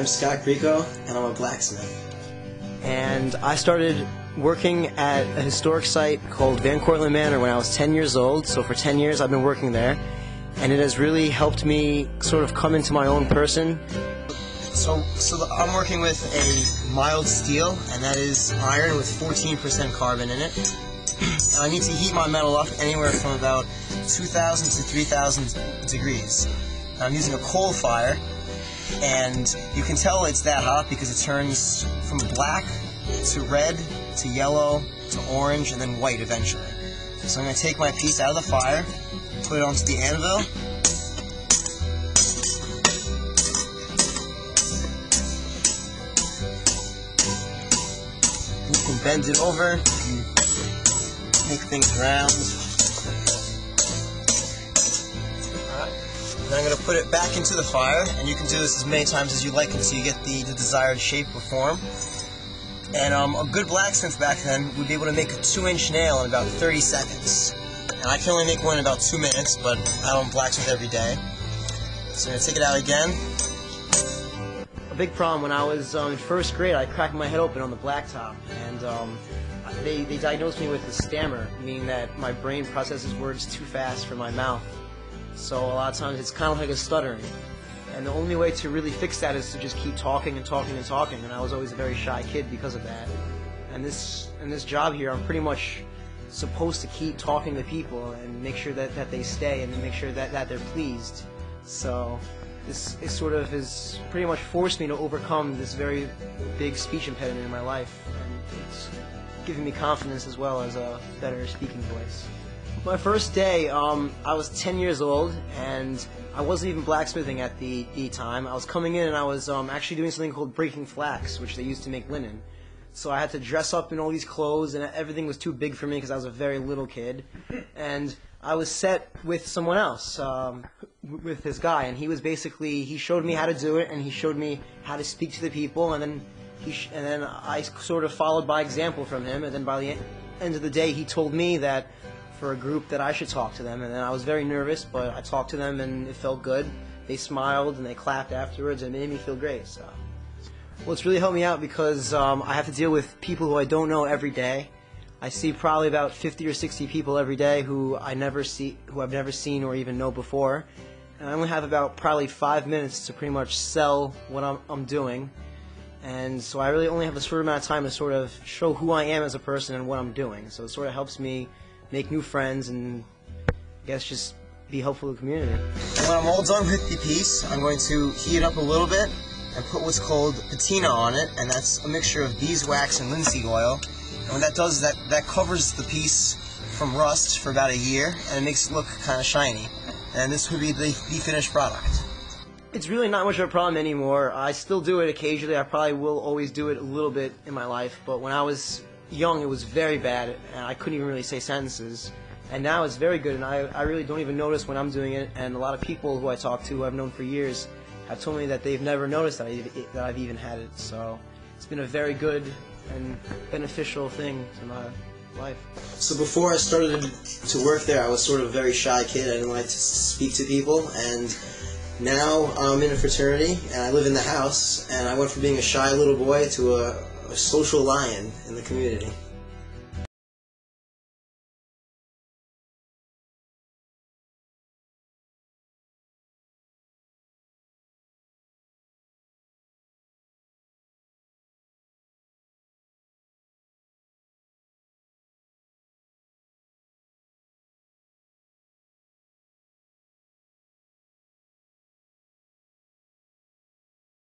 I'm Scott Greco, and I'm a blacksmith. And I started working at a historic site called Van Cortlandt Manor when I was 10 years old. So for 10 years I've been working there, and it has really helped me sort of come into my own person. So I'm working with a mild steel, and that is iron with 14% carbon in it. And I need to heat my metal up anywhere from about 2,000 to 3,000 degrees. And I'm using a coal fire, and you can tell it's that hot because it turns from black to red to yellow to orange and then white eventually. So I'm going to take my piece out of the fire, put it onto the anvil, you can bend it over, make things round. Then I'm going to put it back into the fire, and you can do this as many times as you like until you get the desired shape or form. And a good blacksmith back then would be able to make a 2-inch nail in about 30 seconds. And I can only make one in about 2 minutes, but I don't blacksmith every day. So I'm going to take it out again. A big problem when I was in first grade, I cracked my head open on the blacktop, and they diagnosed me with a stammer, meaning that my brain processes words too fast for my mouth. So a lot of times it's kind of like a stuttering. And the only way to really fix that is to just keep talking and talking and talking. And I was always a very shy kid because of that. And this job here, I'm pretty much supposed to keep talking to people and make sure that they stay and make sure that they're pleased. So this sort of has pretty much forced me to overcome this very big speech impediment in my life. And it's giving me confidence as well as a better speaking voice. My first day, I was 10 years old, and I wasn't even blacksmithing at the time. I was coming in and I was actually doing something called breaking flax, which they used to make linen. So I had to dress up in all these clothes, and everything was too big for me because I was a very little kid. And I was set with someone else, with this guy, and he showed me how to do it, and he showed me how to speak to the people, and then I sort of followed by example from him, and then by the end of the day he told me that for a group that I should talk to them, and then I was very nervous, but I talked to them and it felt good. They smiled and they clapped afterwards and it made me feel great. So, well, it's really helped me out because I have to deal with people who I don't know every day. I see probably about 50 or 60 people every day who I've never seen or even know before, and I only have about probably 5 minutes to pretty much sell what I'm doing. And so I really only have a short amount of time to sort of show who I am as a person and what I'm doing. So it sort of helps me make new friends and I guess just be helpful to the community. And when I'm all done with the piece, I'm going to heat it up a little bit and put what's called patina on it, and that's a mixture of beeswax and linseed oil. And what that does is that covers the piece from rust for about a year, and it makes it look kind of shiny. And this would be the finished product. It's really not much of a problem anymore. I still do it occasionally. I probably will always do it a little bit in my life, but when I was young, it was very bad, and I couldn't even really say sentences. And now it's very good, and I really don't even notice when I'm doing it. And a lot of people who I talk to, who I've known for years, have told me that they've never noticed that I've even had it. So it's been a very good and beneficial thing to my life. So before I started to work there, I was sort of a very shy kid. I didn't like to speak to people, and now I'm in a fraternity, and I live in the house, and I went from being a shy little boy to a social lion in the community.